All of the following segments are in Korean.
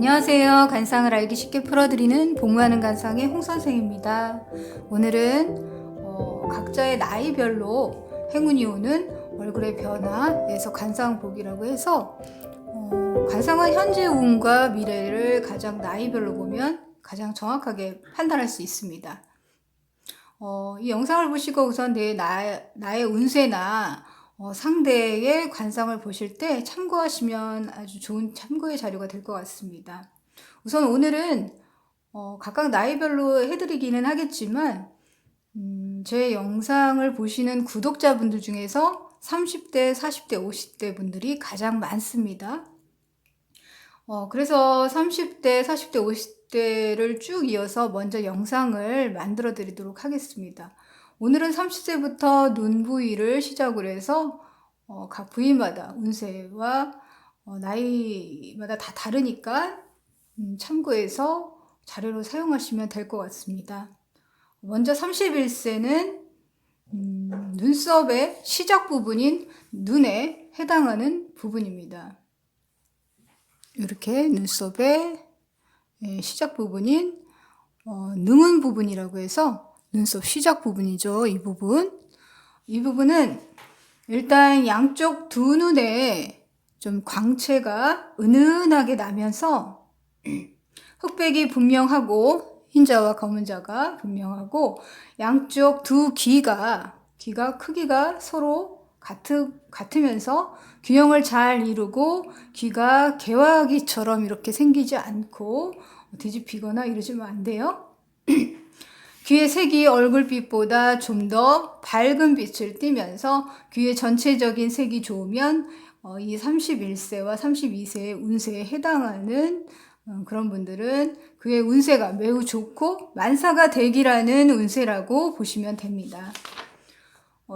안녕하세요. 간상을 알기 쉽게 풀어드리는 복무하는 간상의 홍선생입니다. 오늘은 각자의 나이별로 행운이 오는 얼굴의 변화에서 간상 보기라고 해서 간상은 현재 운과 미래를 가장 나이별로 보면 가장 정확하게 판단할 수 있습니다. 이 영상을 보시고 우선 나의 운세나 상대의 관상을 보실 때 참고하시면 아주 좋은 참고의 자료가 될 것 같습니다. 우선 오늘은 각각 나이별로 해드리기는 하겠지만 제 영상을 보시는 구독자분들 중에서 30대, 40대, 50대 분들이 가장 많습니다. 그래서 30대, 40대, 50대를 쭉 이어서 먼저 영상을 만들어 드리도록 하겠습니다. 오늘은 30세부터 눈 부위를 시작으로 해서 각 부위마다 운세와 나이마다 다 다르니까 참고해서 자료로 사용하시면 될 것 같습니다. 먼저 31세는 눈썹의 시작 부분인 눈에 해당하는 부분입니다. 이렇게 눈썹의 시작 부분인 능운 부분이라고 해서 눈썹 시작 부분이죠. 이 부분은 일단 양쪽 두 눈에 좀 광채가 은은하게 나면서 흑백이 분명하고 흰자와 검은자가 분명하고 양쪽 두 귀가 크기가 서로 같으면서 균형을 잘 이루고 귀가 개화기처럼 이렇게 생기지 않고 뒤집히거나 이러시면 안 돼요. 귀의 색이 얼굴빛보다 좀 더 밝은 빛을 띠면서 귀의 전체적인 색이 좋으면 이 31세와 32세의 운세에 해당하는 그런 분들은 그의 운세가 매우 좋고 만사가 대기라는 운세라고 보시면 됩니다.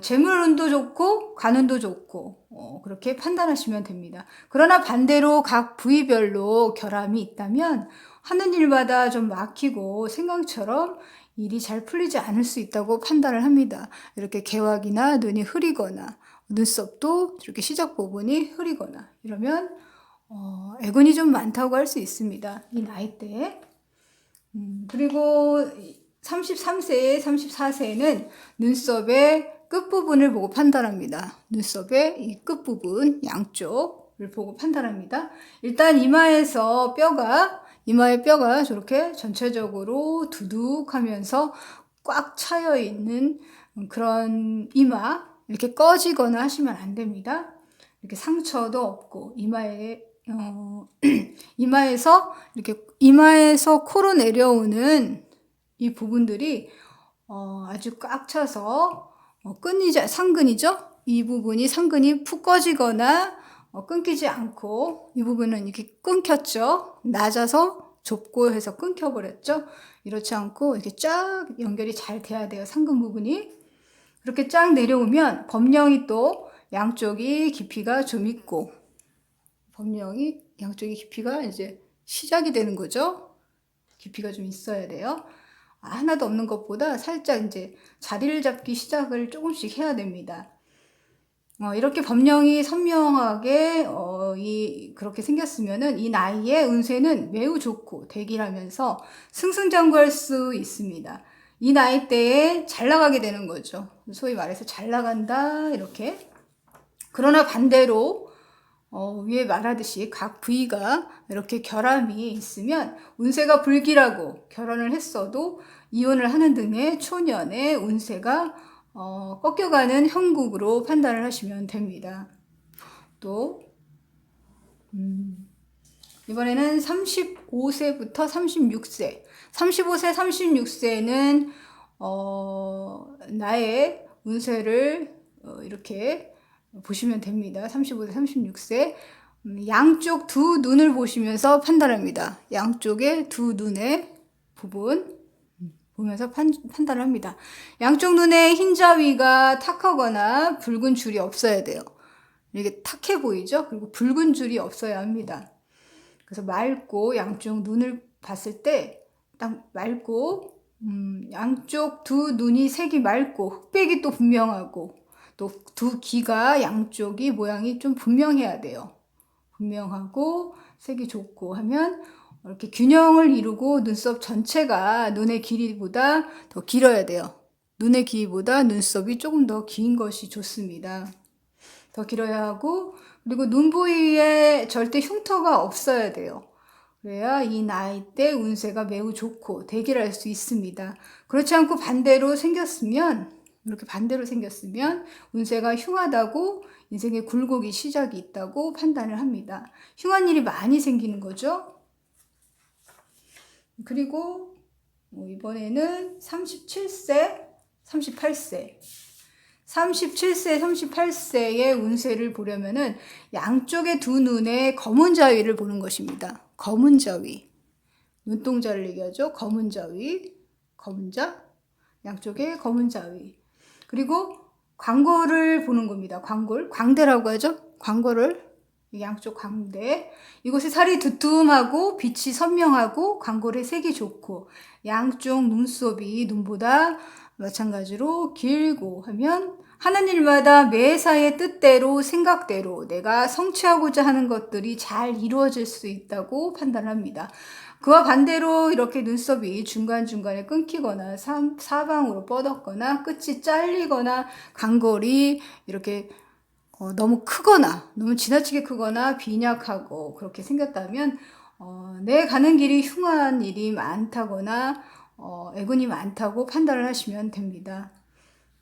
재물운도 좋고 관운도 좋고 그렇게 판단하시면 됩니다. 그러나 반대로 각 부위별로 결함이 있다면 하는 일마다 좀 막히고 생각처럼 일이 잘 풀리지 않을 수 있다고 판단을 합니다. 이렇게 개화기나 눈이 흐리거나 눈썹도 이렇게 시작 부분이 흐리거나 이러면 애군이 좀 많다고 할 수 있습니다. 이 나이대에. 그리고 33세, 34세는 눈썹의 끝부분을 보고 판단합니다. 눈썹의 이 끝부분 양쪽을 보고 판단합니다. 일단 이마의 뼈가 저렇게 전체적으로 두둑하면서 꽉 차여 있는 그런 이마, 이렇게 꺼지거나 하시면 안 됩니다. 이렇게 상처도 없고 이마에서 코로 내려오는 이 부분들이 아주 꽉 차서 상근이죠? 이 부분이 상근이 푹 꺼지거나 끊기지 않고 이 부분은 이렇게 끊겼죠? 낮아서 좁고 해서 끊겨버렸죠? 이렇지 않고 이렇게 쫙 연결이 잘 돼야 돼요. 상근 부분이. 그렇게 쫙 내려오면 범령이 또 양쪽이 깊이가 좀 있고 양쪽이 깊이가 이제 시작이 되는 거죠. 깊이가 좀 있어야 돼요. 하나도 없는 것보다 살짝 이제 자리를 잡기 시작을 조금씩 해야 됩니다. 이렇게 범령이 선명하게 그렇게 생겼으면은 이 나이에 운세는 매우 좋고 대기라면서 승승장구할 수 있습니다. 이 나이 때에 잘 나가게 되는 거죠. 소위 말해서 잘 나간다 이렇게. 그러나 반대로 위에 말하듯이 각 부위가 이렇게 결함이 있으면 운세가 불길하고 결혼을 했어도 이혼을 하는 등의 초년의 운세가 꺾여가는 형국으로 판단을 하시면 됩니다. 또 이번에는 35세부터 36세 35세, 36세는 나의 운세를 이렇게 보시면 됩니다. 35세, 36세 양쪽 두 눈을 보시면서 판단합니다. 양쪽의 두 눈의 부분 보면서 판단을 합니다. 양쪽 눈에 흰자위가 탁하거나 붉은 줄이 없어야 돼요. 이게 탁해 보이죠? 그리고 붉은 줄이 없어야 합니다. 그래서 맑고 양쪽 눈을 봤을 때 딱 맑고 양쪽 두 눈이 색이 맑고 흑백이 또 분명하고 또 두 귀가 양쪽이 모양이 좀 분명해야 돼요. 분명하고 색이 좋고 하면 이렇게 균형을 이루고 눈썹 전체가 눈의 길이보다 더 길어야 돼요. 눈의 길이보다 눈썹이 조금 더 긴 것이 좋습니다. 더 길어야 하고, 그리고 눈 부위에 절대 흉터가 없어야 돼요. 그래야 이 나이 때 운세가 매우 좋고 대기할 수 있습니다. 그렇지 않고 반대로 생겼으면, 이렇게 반대로 생겼으면 운세가 흉하다고, 인생의 굴곡이 시작이 있다고 판단을 합니다. 흉한 일이 많이 생기는 거죠. 그리고 이번에는 37세, 38세. 37세, 38세의 운세를 보려면은 양쪽의 두 눈에 검은 자위를 보는 것입니다. 검은 자위. 눈동자를 얘기하죠. 검은 자위. 검은 자. 양쪽에 검은 자위. 그리고 광고를 보는 겁니다. 광대라고 하죠. 광고를. 양쪽 광대. 이곳에 살이 두툼하고 빛이 선명하고 광골의 색이 좋고 양쪽 눈썹이 눈보다 마찬가지로 길고 하면 하는 일마다 매사의 뜻대로 생각대로 내가 성취하고자 하는 것들이 잘 이루어질 수 있다고 판단합니다. 그와 반대로 이렇게 눈썹이 중간중간에 끊기거나 사방으로 뻗었거나 끝이 잘리거나 광골이 이렇게 너무 크거나 너무 지나치게 크거나 빈약하고 그렇게 생겼다면 내 가는 길이 흉한 일이 많다거나 애군이 많다고 판단을 하시면 됩니다.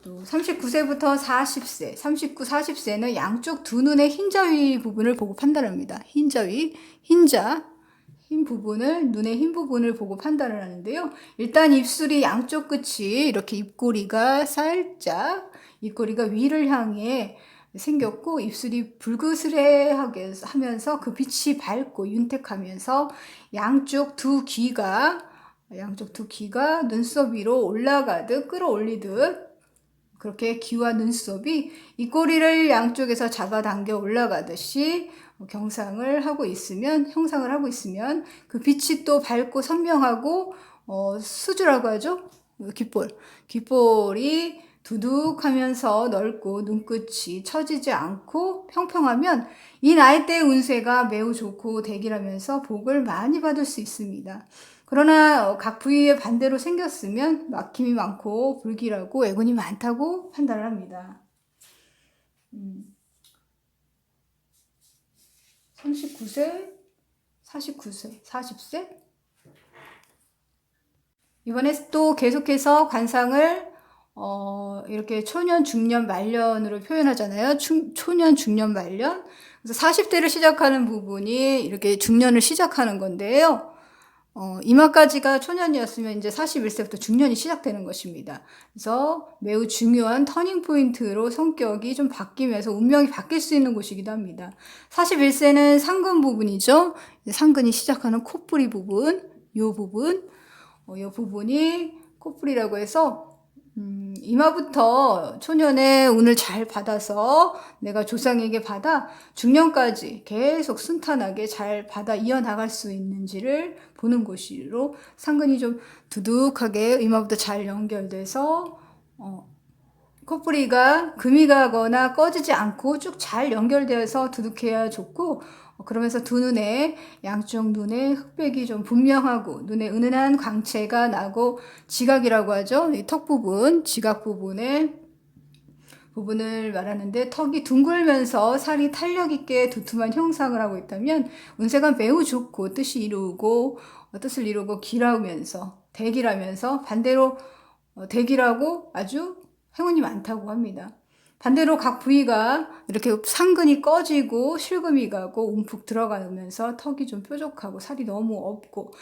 또 39세부터 40세, 39, 40세는 양쪽 두 눈의 흰자위 부분을 보고 판단합니다. 흰자위, 흰 부분을, 눈의 흰 부분을 보고 판단을 하는데요. 일단 입술이 양쪽 끝이 이렇게 입꼬리가 살짝, 입꼬리가 위를 향해 생겼고 입술이 불그스레하게 하면서 그 빛이 밝고 윤택하면서 양쪽 두 귀가 눈썹 위로 올라가듯 끌어올리듯 그렇게 귀와 눈썹이 입꼬리를 양쪽에서 잡아당겨 올라가듯이 형상을 하고 있으면 그 빛이 또 밝고 선명하고 수주라고 하죠. 귓볼이 두둑하면서 넓고 눈끝이 처지지 않고 평평하면 이 나이대의 운세가 매우 좋고 대기하면서 복을 많이 받을 수 있습니다. 그러나 각 부위에 반대로 생겼으면 막힘이 많고 불길하고 애군이 많다고 판단을 합니다. 39세, 49세, 40세? 이번에 또 계속해서 관상을 이렇게 초년, 중년, 말년으로 표현하잖아요. 초년, 중년, 말년. 그래서 40대를 시작하는 부분이 이렇게 중년을 시작하는 건데요. 이마까지가 초년이었으면 이제 41세부터 중년이 시작되는 것입니다. 그래서 매우 중요한 터닝 포인트로 성격이 좀 바뀌면서 운명이 바뀔 수 있는 곳이기도 합니다. 41세는 상근 부분이죠. 상근이 시작하는 콧부리 부분, 요 부분이 콧부리라고 해서 이마부터 초년에 운을 잘 받아서 내가 조상에게 받아 중년까지 계속 순탄하게 잘 받아 이어나갈 수 있는지를 보는 곳으로 상근이 좀 두둑하게 이마부터 잘 연결돼서 콧부리가 금이 가거나 꺼지지 않고 쭉 잘 연결되어서 두둑해야 좋고 그러면서 두 눈에 양쪽 눈에 흑백이 좀 분명하고 눈에 은은한 광채가 나고 지각이라고 하죠. 이 턱 부분, 지각 부분을 말하는데 턱이 둥글면서 살이 탄력 있게 두툼한 형상을 하고 있다면 운세가 매우 좋고 뜻을 이루고 길하면서 대길하면서 반대로 대길하고 아주 행운이 많다고 합니다. 반대로 각 부위가 이렇게 상근이 꺼지고 실금이 가고 움푹 들어가면서 턱이 좀 뾰족하고 살이 너무 없고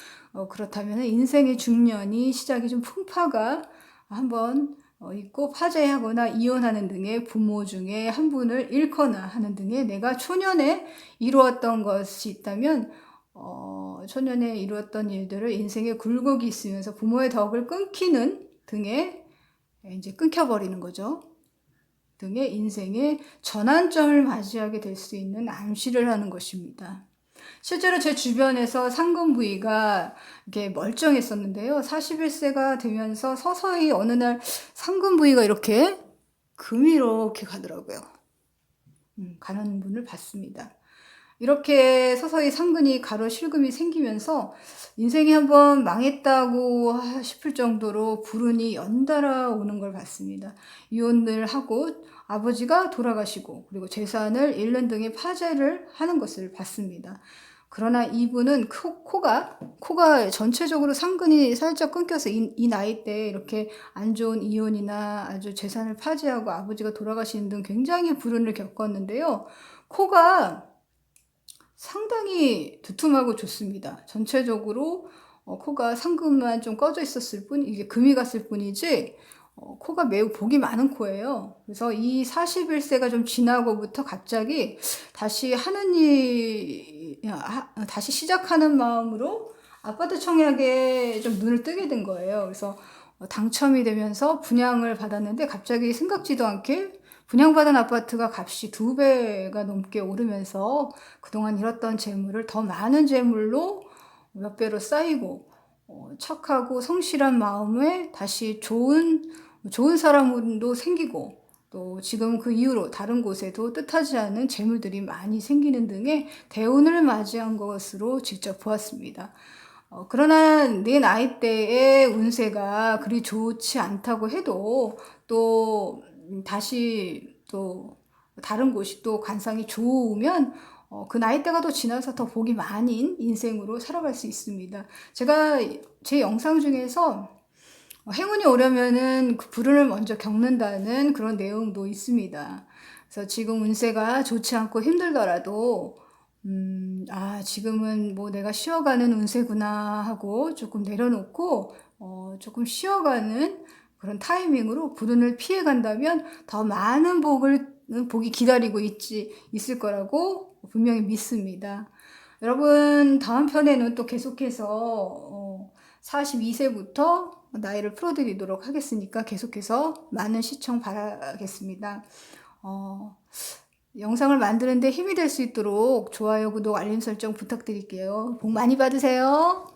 그렇다면 인생의 중년이 시작이 좀 풍파가 한번 있고 파재하거나 이혼하는 등의 부모 중에 한 분을 잃거나 하는 등의 내가 초년에 이루었던 것이 있다면 초년에 이루었던 일들을 인생의 굴곡이 있으면서 부모의 덕을 끊기는 등의 이제 끊겨버리는 거죠. 등의 인생의 전환점을 맞이하게 될 수 있는 암시를 하는 것입니다. 실제로 제 주변에서 상근 부위가 이렇게 멀쩡했었는데요. 41세가 되면서 서서히 어느 날 상근 부위가 이렇게 금이 이렇게 가더라고요. 가는 분을 봤습니다. 이렇게 서서히 상근이 가로 실금이 생기면서 인생이 한번 망했다고 싶을 정도로 불운이 연달아 오는 걸 봤습니다. 이혼을 하고 아버지가 돌아가시고 그리고 재산을 잃는 등의 파재를 하는 것을 봤습니다. 그러나 이분은 코가 전체적으로 상근이 살짝 끊겨서 이 나이 때 이렇게 안 좋은 이혼이나 아주 재산을 파재하고 아버지가 돌아가시는 등 굉장히 불운을 겪었는데요. 코가 상당히 두툼하고 좋습니다. 전체적으로 코가 상근만 좀 꺼져 있었을 뿐, 이게 금이 갔을 뿐이지 코가 매우 복이 많은 코예요. 그래서 이 41세가 좀 지나고부터 갑자기 다시 다시 시작하는 마음으로 아파트 청약에 좀 눈을 뜨게 된 거예요. 그래서 당첨이 되면서 분양을 받았는데 갑자기 생각지도 않게 분양받은 아파트가 값이 2배가 넘게 오르면서 그동안 잃었던 재물을 더 많은 재물로 몇 배로 쌓이고 착하고 성실한 마음에 다시 좋은 사람도 생기고 또 지금 그 이후로 다른 곳에도 뜻하지 않은 재물들이 많이 생기는 등의 대운을 맞이한 것으로 직접 보았습니다. 그러나 내 나이대의 운세가 그리 좋지 않다고 해도 또 다시 또 다른 곳이 또 관상이 좋으면 그 나이대가 더 지나서 더 복이 많은 인생으로 살아갈 수 있습니다. 제가 제 영상 중에서 행운이 오려면은 그 불운을 먼저 겪는다는 그런 내용도 있습니다. 그래서 지금 운세가 좋지 않고 힘들더라도 지금은 뭐 내가 쉬어가는 운세구나 하고 조금 내려놓고 조금 쉬어가는 그런 타이밍으로 불운을 피해 간다면 더 많은 복이 기다리고 있을 거라고 분명히 믿습니다. 여러분, 다음 편에는 또 계속해서 42세부터 나이를 풀어드리도록 하겠으니까 계속해서 많은 시청 바라겠습니다. 영상을 만드는데 힘이 될 수 있도록 좋아요, 구독, 알림 설정 부탁드릴게요. 복 많이 받으세요.